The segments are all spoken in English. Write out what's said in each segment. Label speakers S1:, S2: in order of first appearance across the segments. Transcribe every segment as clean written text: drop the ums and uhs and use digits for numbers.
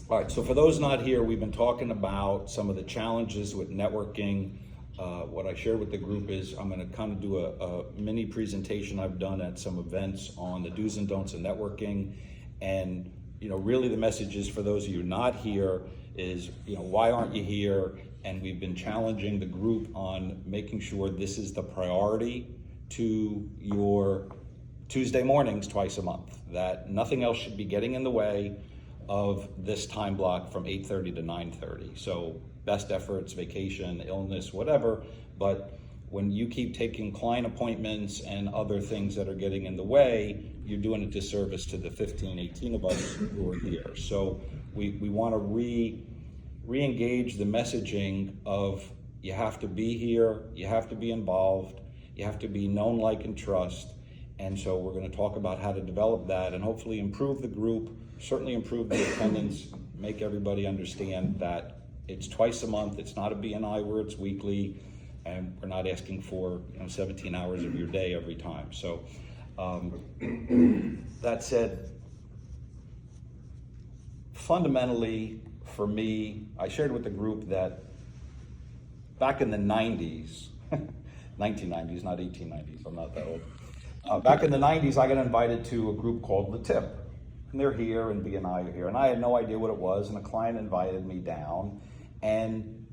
S1: All right, so for those not here, we've been talking about some of the challenges with networking. What I shared with the group is I'm going to kind of do a mini presentation I've done at some events on the do's and don'ts of networking. And, really the message is for those of you not here is, why aren't you here? And we've been challenging the group on making sure this is the priority to your Tuesday mornings twice a month, that nothing else should be getting in the way of this time block from 8:30 to 9:30. So best efforts, vacation, illness, whatever, but when you keep taking client appointments and other things that are getting in the way, you're doing a disservice to the 15, 18 of us who are here. So we want to re-engage the messaging of you have to be here, you have to be involved, you have to be known, like, and trust. And so we're going to talk about how to develop that and hopefully improve the group, certainly improve the attendance, make everybody understand that it's twice a month, it's not a BNI where it's weekly, and we're not asking for 17 hours of your day every time. So that said, fundamentally for me, I shared with the group that back in the 90s, 1990s, not 1890s, I'm not that old. Back in the 90s, I got invited to a group called The Tip. And they're here, and BNI are here. And I had no idea what it was, and a client invited me down. And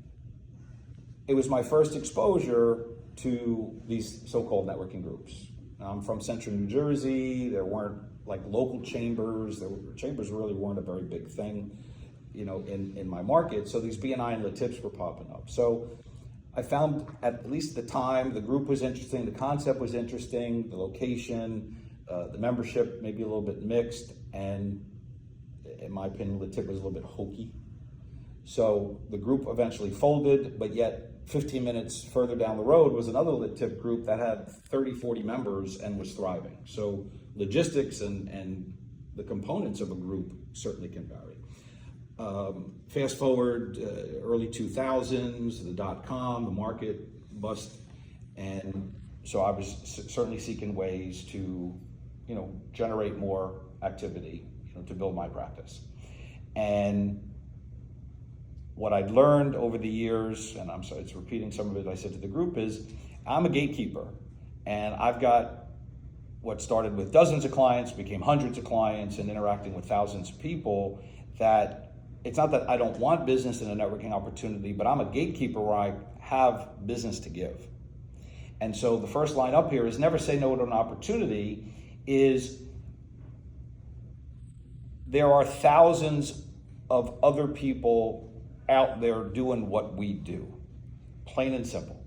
S1: it was my first exposure to these so-called networking groups. I'm from central New Jersey. There weren't like local chambers. Chambers really weren't a very big thing, in my market. So these BNI and The Tips were popping up. So I found, at least at the time, the group was interesting, the concept was interesting, the location, the membership maybe a little bit mixed, and in my opinion, The Tip was a little bit hokey. So the group eventually folded, but yet 15 minutes further down the road was another The Tip group that had 30, 40 members and was thriving. So logistics and the components of a group certainly can vary. Fast forward early 2000s, the .com, the market bust, and so I was certainly seeking ways to, generate more activity, to build my practice. And what I'd learned over the years, and I'm sorry, it's repeating some of it I said to the group, is I'm a gatekeeper, and I've got what started with dozens of clients, became hundreds of clients, and interacting with thousands of people. That it's not that I don't want business and a networking opportunity, but I'm a gatekeeper where I have business to give. And so the first line up here is never say no to an opportunity. Is there are thousands of other people out there doing what we do, plain and simple.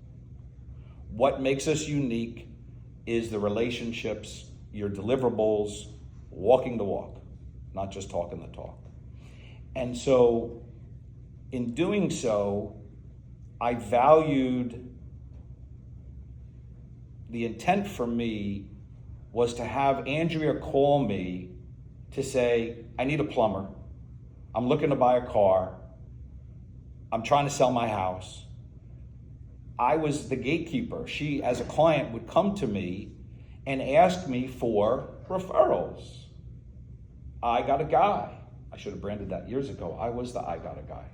S1: What makes us unique is the relationships, your deliverables, walking the walk, not just talking the talk. And so in doing so, I valued the intent for me was to have Andrea call me to say, I need a plumber. I'm looking to buy a car. I'm trying to sell my house. I was the gatekeeper. She, as a client, would come to me and ask me for referrals. I got a guy. I should have branded that years ago. I was the I got a guy,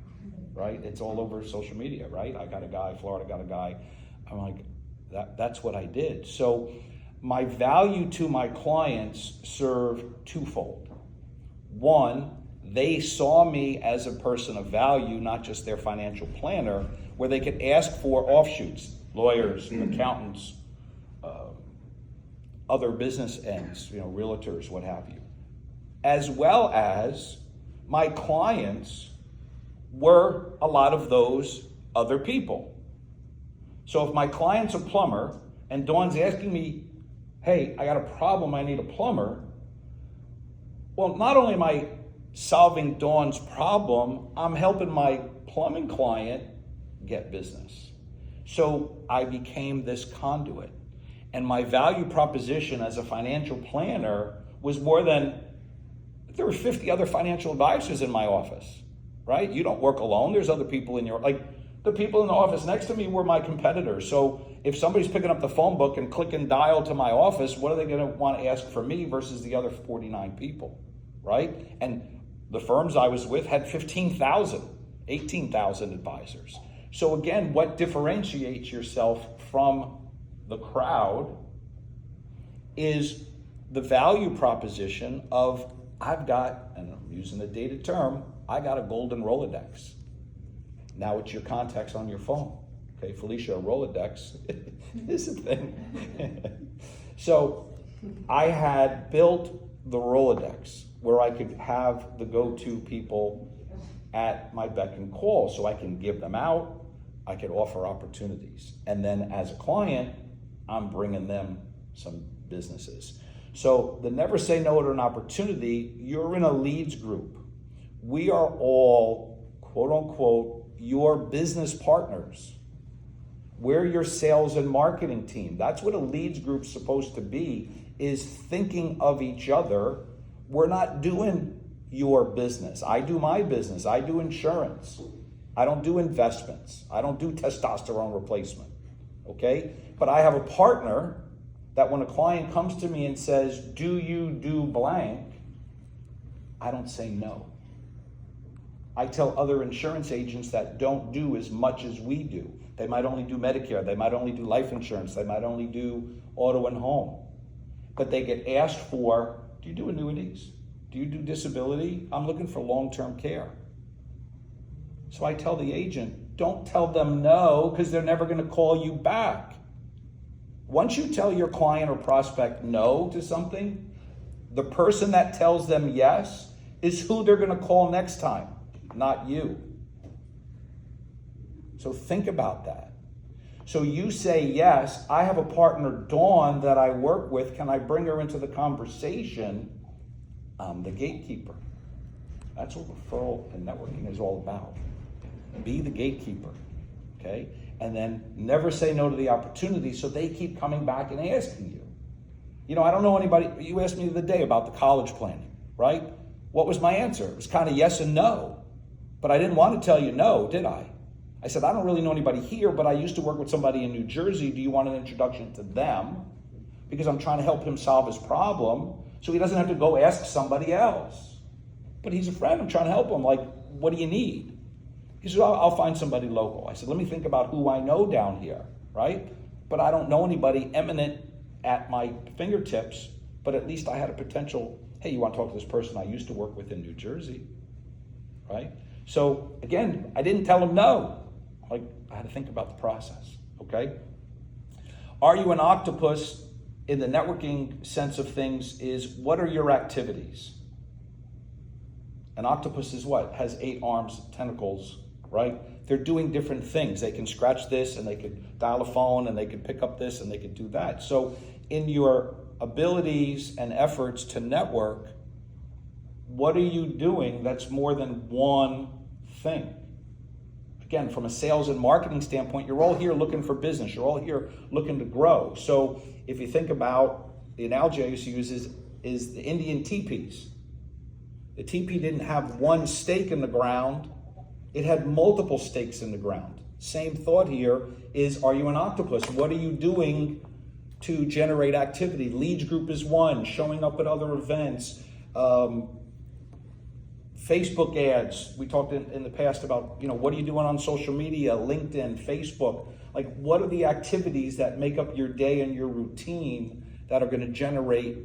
S1: right? It's all over social media, right? I got a guy, Florida got a guy. I'm like, that's what I did. So my value to my clients served twofold. One, they saw me as a person of value, not just their financial planner, where they could ask for offshoots, lawyers, accountants, other business ends, realtors, what have you. As well as my clients were a lot of those other people. So if my client's a plumber and Dawn's asking me, hey, I got a problem, I need a plumber. Well, not only am I solving Dawn's problem, I'm helping my plumbing client get business. So I became this conduit. And my value proposition as a financial planner was more than, there were 50 other financial advisors in my office, right? You don't work alone. There's other people in your, the people in the office next to me were my competitors. So if somebody's picking up the phone book and clicking dial to my office, what are they going to want to ask for me versus the other 49 people, right? And The firms I was with had 15,000, 18,000 advisors. So again, what differentiates yourself from the crowd is the value proposition of, I've got, and I'm using a dated term, I got a golden Rolodex. Now it's your contacts on your phone. Okay, Felicia, a Rolodex is a thing. So I had built the Rolodex where I could have the go-to people at my beck and call, so I can give them out, I could offer opportunities. And then as a client, I'm bringing them some businesses. So the never say no to an opportunity, you're in a leads group. We are all, quote unquote, your business partners. We're your sales and marketing team. That's what a leads group's supposed to be, is thinking of each other. We're not doing your business. I do my business. I do insurance. I don't do investments. I don't do testosterone replacement, okay? But I have a partner that when a client comes to me and says, do you do blank? I don't say no. I tell other insurance agents that don't do as much as we do. They might only do Medicare. They might only do life insurance. They might only do auto and home. But they get asked for, do you do annuities? Do you do disability? I'm looking for long-term care. So I tell the agent, don't tell them no, because they're never going to call you back. Once you tell your client or prospect no to something, the person that tells them yes is who they're going to call next time, not you. So think about that. So you say yes, I have a partner, Dawn, that I work with. Can I bring her into the conversation? I'm the gatekeeper. That's what referral and networking is all about. Be the gatekeeper, okay? And then never say no to the opportunity, so they keep coming back and asking you. You know, I don't know anybody, you asked me the other day about the college planning, right? What was my answer? It was kind of yes and no. But I didn't want to tell you no, did I? I said, I don't really know anybody here, but I used to work with somebody in New Jersey. Do you want an introduction to them? Because I'm trying to help him solve his problem, so he doesn't have to go ask somebody else. But he's a friend, I'm trying to help him. Like, what do you need? He said, I'll find somebody local. I said, let me think about who I know down here, right? But I don't know anybody eminent at my fingertips, but at least I had a potential, hey, you want to talk to this person I used to work with in New Jersey, right? So again, I didn't tell him no. Like, I had to think about the process, okay? Are you an octopus in the networking sense of things is, what are your activities? An octopus is what? Has 8 arms, tentacles, right? They're doing different things. They can scratch this, and they could dial a phone, and they could pick up this, and they could do that. So in your abilities and efforts to network, what are you doing that's more than one thing? Again, from a sales and marketing standpoint, you're all here looking for business. You're all here looking to grow. So if you think about, the analogy I used to use is the Indian teepees. The teepee didn't have one stake in the ground. It had multiple stakes in the ground. Same thought here is, are you an octopus? What are you doing to generate activity? Leads group is one, showing up at other events, Facebook ads. We talked in the past about, what are you doing on social media, LinkedIn, Facebook? Like, what are the activities that make up your day and your routine that are going to generate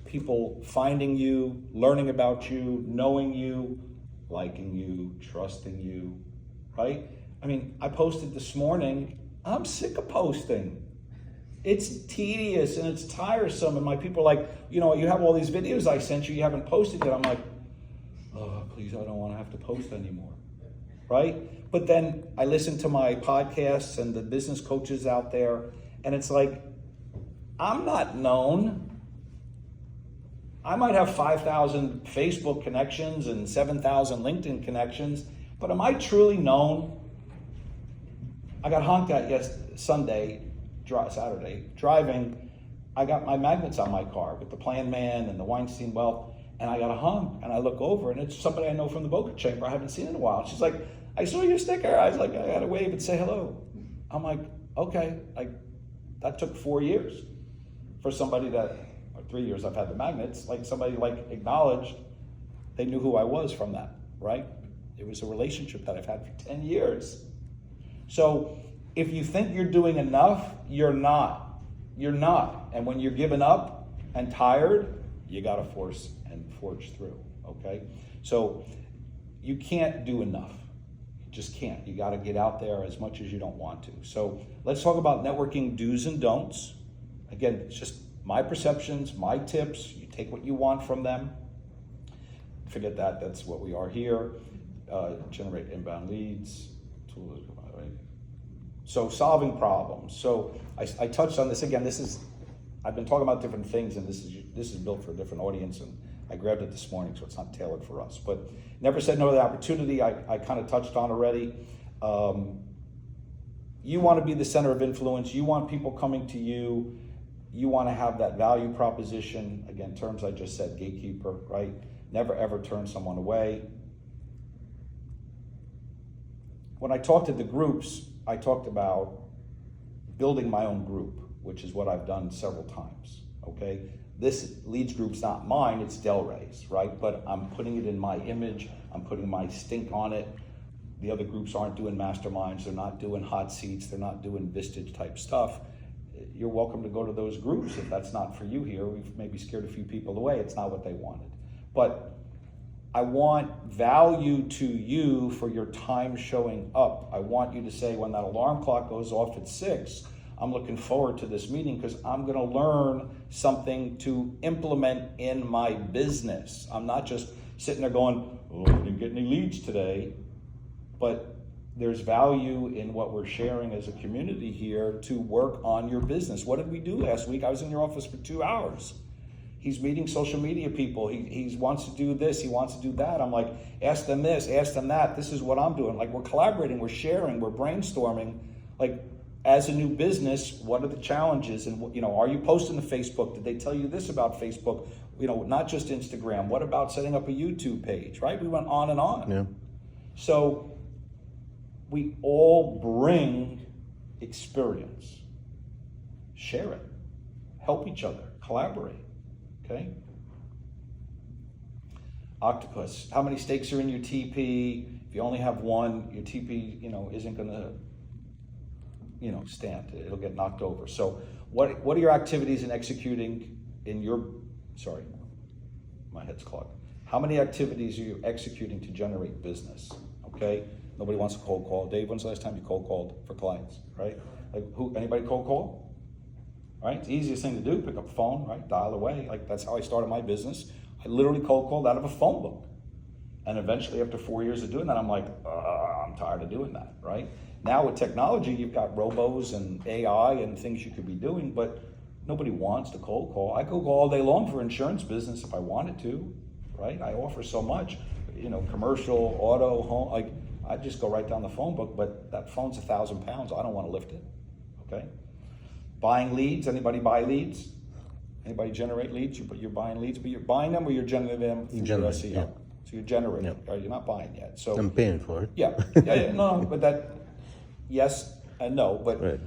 S1: people finding you, learning about you, knowing you, liking you, trusting you, right? I mean, I posted this morning. I'm sick of posting. It's tedious and it's tiresome. And my people are like, you have all these videos I sent you haven't posted yet. I'm like, oh, please, I don't want to have to post anymore, right? But then I listen to my podcasts and the business coaches out there, and it's like, I'm not known. I might have 5,000 Facebook connections and 7,000 LinkedIn connections, but am I truly known? I got honked at Saturday, driving. I got my magnets on my car with the Plan Man and the Weinstein Wealth, and I got a honk, and I look over, and it's somebody I know from the Boca Chamber I haven't seen in a while. She's like, I saw your sticker. I was like, I got to wave and say hello. I'm like, okay. That took 4 years for somebody that, or 3 years I've had the magnets, like somebody acknowledged They knew who I was from that, right? It was a relationship that I've had for 10 years. So if you think you're doing enough, you're not. You're not. And when you're giving up and tired, you got to force and forge through, okay? So you can't do enough. You just can't. You got to get out there as much as you don't want to. So let's talk about networking do's and don'ts. Again, it's just my perceptions, my tips. You take what you want from them. Forget that. That's what we are here. Generate inbound leads. Right? So solving problems. So I touched on this again. I've been talking about different things, and this is built for a different audience, and I grabbed it this morning, so it's not tailored for us. But never said no to the opportunity. I kind of touched on already. You want to be the center of influence. You want people coming to you. You want to have that value proposition. Again, terms I just said, gatekeeper, right? Never ever turn someone away. When I talked to the groups, I talked about building my own group, which is what I've done several times, okay? This Leads group's not mine, it's Delray's, right? But I'm putting it in my image, I'm putting my stink on it. The other groups aren't doing masterminds, they're not doing hot seats, they're not doing Vistage type stuff. You're welcome to go to those groups if that's not for you here. We've maybe scared a few people away, it's not what they wanted. But I want value to you for your time showing up. I want you to say when that alarm clock goes off at 6, I'm looking forward to this meeting because I'm going to learn something to implement in my business. I'm not just sitting there going, oh, I didn't get any leads today. But there's value in what we're sharing as a community here to work on your business. What did we do last week? I was in your office for 2 hours. He's meeting social media people. He wants to do this, he wants to do that. I'm like, ask them this, ask them that. This is what I'm doing. Like, we're collaborating, we're sharing, we're brainstorming. Like, as a new business, what are the challenges? And, you know, are you posting to Facebook? Did they tell you this about Facebook? You know, not just Instagram. What about setting up a YouTube page, right? We went on and on.
S2: Yeah.
S1: So we all bring experience. Share it. Help each other. Collaborate. Okay? Octopus. How many stakes are in your TP? If you only have one, your TP, you know, isn't going to, you know, stand. It'll get knocked over. So what are your activities in executing in your, sorry, my head's clogged. How many activities are you executing to generate business? Okay? Nobody wants to cold call. Dave, when's the last time you cold called for clients, right? Like, anybody cold call? Right? It's the easiest thing to do, pick up the phone, right? Dial away. Like, that's how I started my business. I literally cold called out of a phone book. And eventually, after 4 years of doing that, I'm like, I'm tired of doing that, right? Now with technology, you've got robos and AI and things you could be doing, but nobody wants to cold call. I cold call all day long for insurance business if I wanted to, right? I offer so much, you know, commercial, auto, home, like, I just go right down the phone book, but that phone's 1,000 pounds. I don't want to lift it, okay? Buying leads, anybody buy leads? Anybody generate leads? You're buying leads, but you're buying them or you're generating them through your SEO?
S2: Yeah.
S1: So you're generating, right? You're not buying yet. So
S2: I'm paying for it.
S1: Yeah, no, but that, yes and no, but
S2: Right.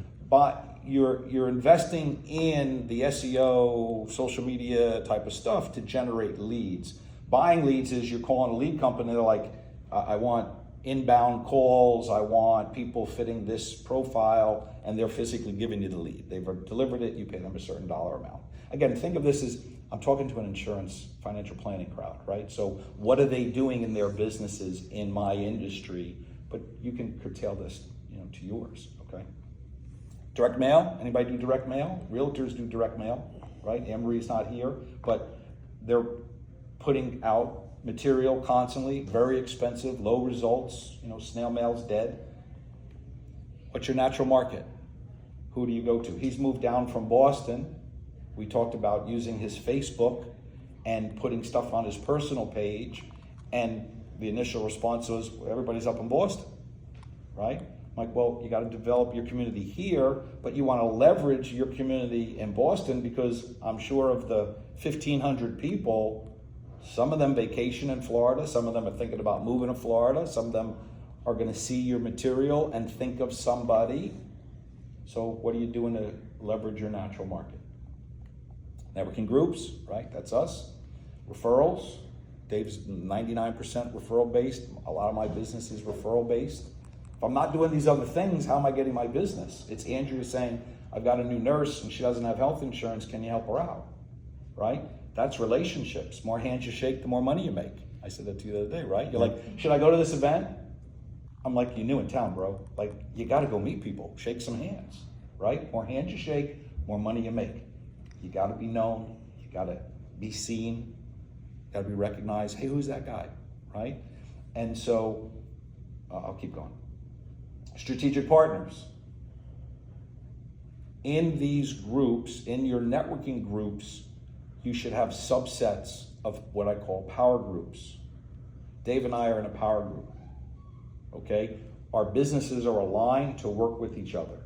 S1: you're investing in the SEO, social media type of stuff to generate leads. Buying leads is you're calling a lead company, they're like, I want inbound calls, I want people fitting this profile, and they're physically giving you the lead. They've delivered it, you pay them a certain dollar amount. Again, think of this as, I'm talking to an insurance financial planning crowd, right? So what are they doing in their businesses in my industry? But you can curtail this, you know, to yours, okay? Direct mail, anybody do direct mail? Realtors do direct mail, right? Anne-Marie's not here, but they're putting out material constantly, very expensive, low results, you know, snail mail's dead. What's your natural market? Who do you go to? He's moved down from Boston. We talked about using his Facebook and putting stuff on his personal page, and the initial response was, well, everybody's up in Boston, right? I'm like, well, you got to develop your community here, but you want to leverage your community in Boston because I'm sure of the 1,500 people, some of them vacation in Florida, some of them are thinking about moving to Florida, some of them are going to see your material and think of somebody. So what are you doing to leverage your natural market? Networking groups, right? That's us. Referrals, Dave's 99% referral based. A lot of my business is referral based. If I'm not doing these other things, how am I getting my business? It's Andrea saying, I've got a new nurse and she doesn't have health insurance. Can you help her out? Right? That's relationships. More hands you shake, the more money you make. I said that to you the other day, right? You're like, should I go to this event? I'm like, you're new in town, bro. Like, you got to go meet people, shake some hands, right? More hands you shake, more money you make. You got to be known. You got to be seen. Got to be recognized. Hey, who's that guy, right? And so, I'll keep going. Strategic partners. In these groups, in your networking groups, you should have subsets of what I call power groups. Dave and I are in a power group, okay? Our businesses are aligned to work with each other.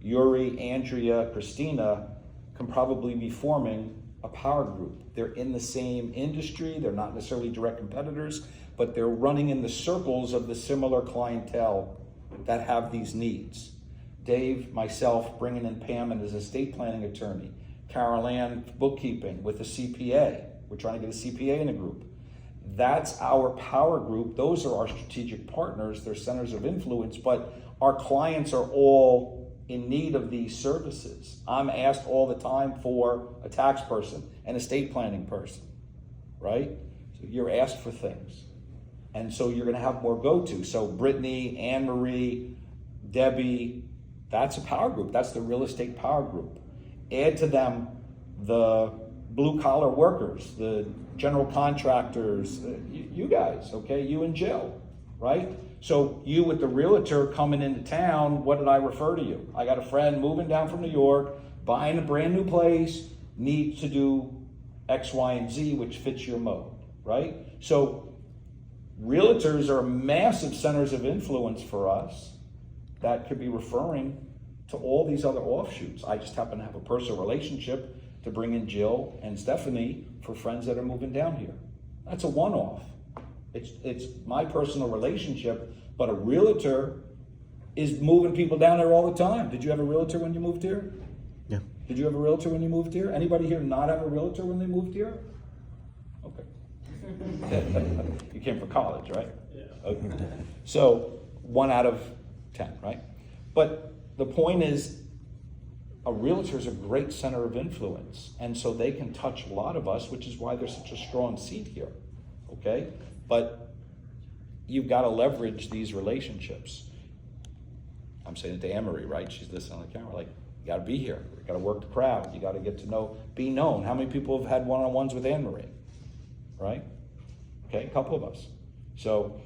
S1: Yuri, Andrea, Christina can probably be forming a power group. They're in the same industry, they're not necessarily direct competitors, but they're running in the circles of the similar clientele that have these needs. Dave, myself, bringing in Pam as an estate planning attorney. Carol Ann, bookkeeping with a CPA. We're trying to get a CPA in a group. That's our power group. Those are our strategic partners. They're centers of influence, but our clients are all in need of these services. I'm asked all the time for a tax person, an estate planning person, right? So you're asked for things. And so you're gonna have more go-to. So Brittany, Anne-Marie, Debbie, that's a power group. That's the real estate power group. Add to them the blue collar workers, the general contractors, you guys, okay? You and Jill, right? So you with the realtor coming into town, what did I refer to you? I got a friend moving down from New York, buying a brand new place, needs to do X, Y, and Z, which fits your mode, right? So realtors are massive centers of influence for us that could be referring to all these other offshoots. I just happen to have a personal relationship to bring in Jill and Stephanie for friends that are moving down here. That's a one-off. It's my personal relationship, but a realtor is moving people down there all the time. Did you have a realtor when you moved here?
S2: Yeah.
S1: Did you have a realtor when you moved here? Anybody here not have a realtor when they moved here? Okay. You came for college, right? Yeah. Okay. So 1 out of 10, right? But the point is, a realtor is a great center of influence, and so they can touch a lot of us, which is why there's such a strong seat here, okay? But you've got to leverage these relationships. I'm saying it to Anne-Marie, right? She's listening on the camera, like, you got to be here. You got to work the crowd. You got to get to know, be known. How many people have had one-on-ones with Anne-Marie, right? Okay, a couple of us. So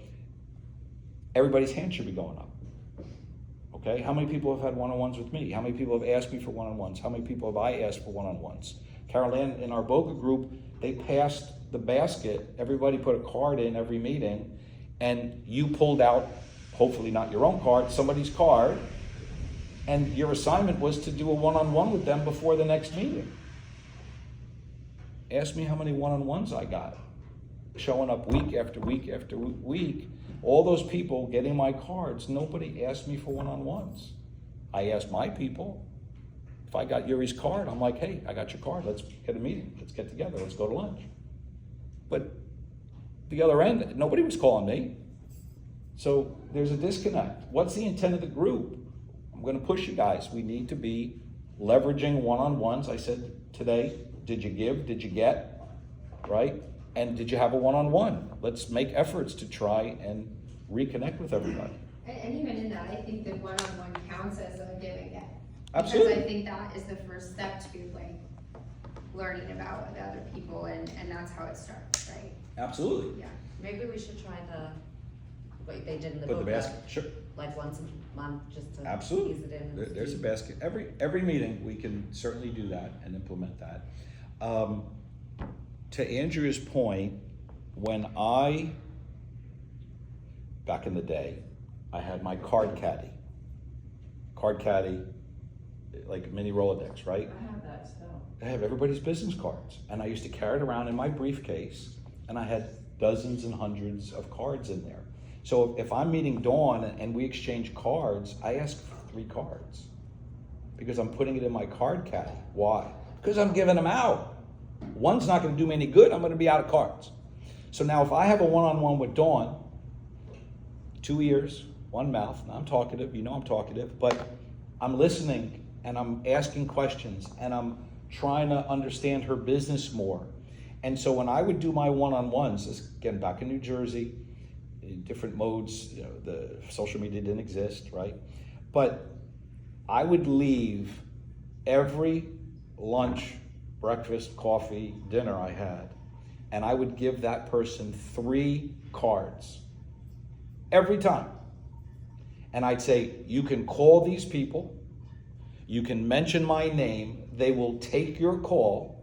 S1: everybody's hand should be going up. Okay, how many people have had one-on-ones with me? How many people have asked me for one-on-ones? How many people have I asked for one-on-ones? Carol Ann, in our Boca group, they passed the basket. Everybody put a card in every meeting, and you pulled out, hopefully not your own card, somebody's card, and your assignment was to do a one-on-one with them before the next meeting. Ask me how many one-on-ones I got. Showing up week after week after week. All those people getting my cards, nobody asked me for one-on-ones. I asked my people. If I got Yuri's card, I'm like, hey, I got your card. Let's get a meeting. Let's get together. Let's go to lunch. But the other end, nobody was calling me. So there's a disconnect. What's the intent of the group? I'm going to push you guys. We need to be leveraging one-on-ones. I said today, did you give? Did you get? Right? And did you have a one-on-one? Let's make efforts to try and reconnect with everybody.
S3: And even in that, I think the one-on-one counts as a give and get.
S1: Absolutely.
S3: Because I think that is the first step to like learning about the other people, and that's how it starts, right?
S1: Absolutely.
S3: Yeah.
S4: Maybe we should try what they did in the
S1: Put the
S4: Boca,
S1: basket, sure.
S4: like once a month, just to
S1: Absolutely.
S4: ease it in.
S1: There's a basket. Every meeting, we can certainly do that and implement that. To Andrea's point, when back in the day, I had my card caddy, like a mini Rolodex, right?
S5: I have that still.
S1: I have everybody's business cards, and I used to carry it around in my briefcase, and I had dozens and hundreds of cards in there. So if I'm meeting Dawn and we exchange cards, I ask for 3 cards because I'm putting it in my card caddy. Why? Because I'm giving them out. One's not going to do me any good. I'm going to be out of cards. So now if I have a one-on-one with Dawn, 2 ears, 1 mouth, and I'm talkative, you know I'm talkative, but I'm listening and I'm asking questions and I'm trying to understand her business more. And so when I would do my one-on-ones, this, again, back in New Jersey, in different modes, you know, the social media didn't exist, right? But I would leave every lunch, breakfast, coffee, dinner I had, and I would give that person 3 cards every time. And I'd say, you can call these people, you can mention my name, they will take your call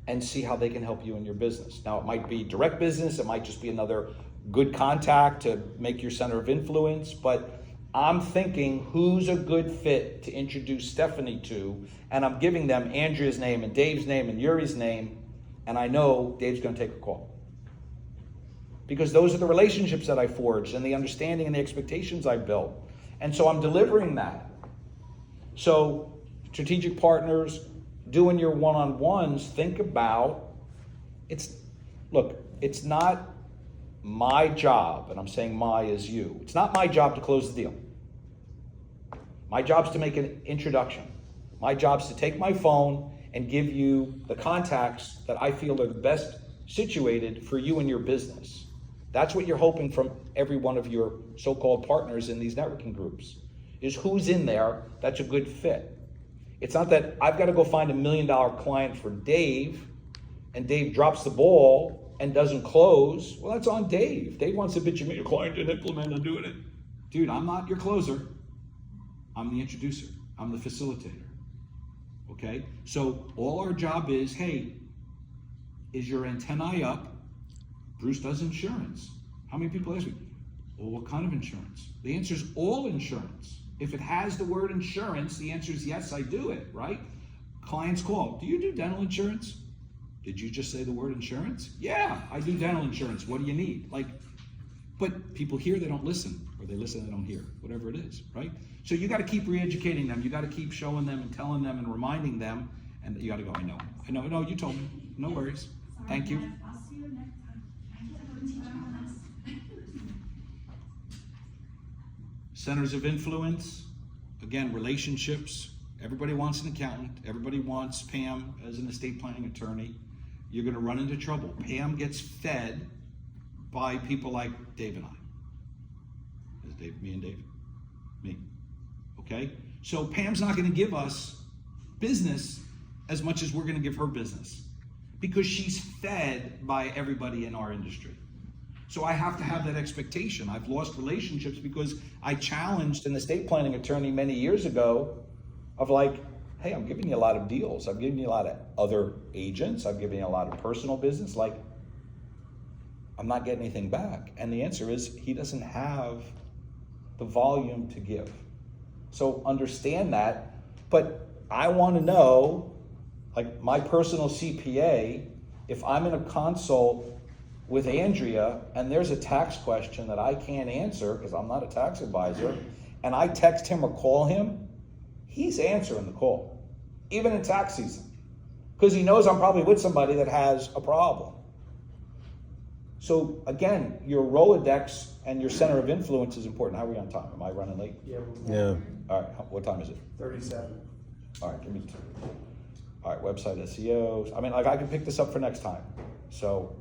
S1: and see how they can help you in your business. Now, it might be direct business, it might just be another good contact to make your center of influence, but I'm thinking who's a good fit to introduce Stephanie to, and I'm giving them Andrea's name and Dave's name and Yuri's name, and I know Dave's gonna take a call. Because those are the relationships that I forged and the understanding and the expectations I built. And so I'm delivering that. So strategic partners, doing your one-on-ones, think about, it's not my job, and I'm saying my is you. It's not my job to close the deal. My job's to make an introduction. My job's to take my phone and give you the contacts that I feel are the best situated for you and your business. That's what you're hoping from every one of your so-called partners in these networking groups, is who's in there that's a good fit. It's not that I've got to go find $1 million client for Dave, and Dave drops the ball and doesn't close. Well, that's on Dave. Dave wants to bitch at me, your client didn't implement and doing it. Dude, I'm not your closer. I'm the introducer. I'm the facilitator. Okay? So all our job is, hey, is your antennae up? Bruce does insurance. How many people ask me, well, what kind of insurance? The answer is all insurance. If it has the word insurance, the answer is yes, I do it, right? Clients call, do you do dental insurance? Did you just say the word insurance? Yeah, I do dental insurance. What do you need? But people hear, they don't listen, or they listen, they don't hear, whatever it is, right? So you got to keep re-educating them. You got to keep showing them and telling them and reminding them, and you got to go, I know, no, you told me, no worries, thank you.
S2: I'll see you next time.
S1: Centers of influence, again, relationships. Everybody wants an accountant. Everybody wants Pam as an estate planning attorney. You're going to run into trouble. Pam gets fed by people like Dave and I. Is Dave, me and Dave? Me. Okay? So Pam's not going to give us business as much as we're going to give her business, because she's fed by everybody in our industry. So I have to have that expectation. I've lost relationships because I challenged an estate planning attorney many years ago of like, hey, I'm giving you a lot of deals. I'm giving you a lot of other agents. I'm giving you a lot of personal business. Like, I'm not getting anything back. And the answer is he doesn't have the volume to give. So understand that. But I want to know, like my personal CPA, if I'm in a consult with Andrea and there's a tax question that I can't answer because I'm not a tax advisor, and I text him or call him, he's answering the call, even in tax season, because he knows I'm probably with somebody that has a problem. So again, your Rolodex and your center of influence is important. How are we on time? Am I running late?
S5: Yeah.
S1: All right, what time is it?
S5: 37.
S1: All right, give me two. All right, website SEO. I mean, like I can pick this up for next time. So,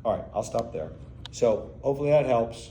S1: all right, I'll stop there. So hopefully that helps.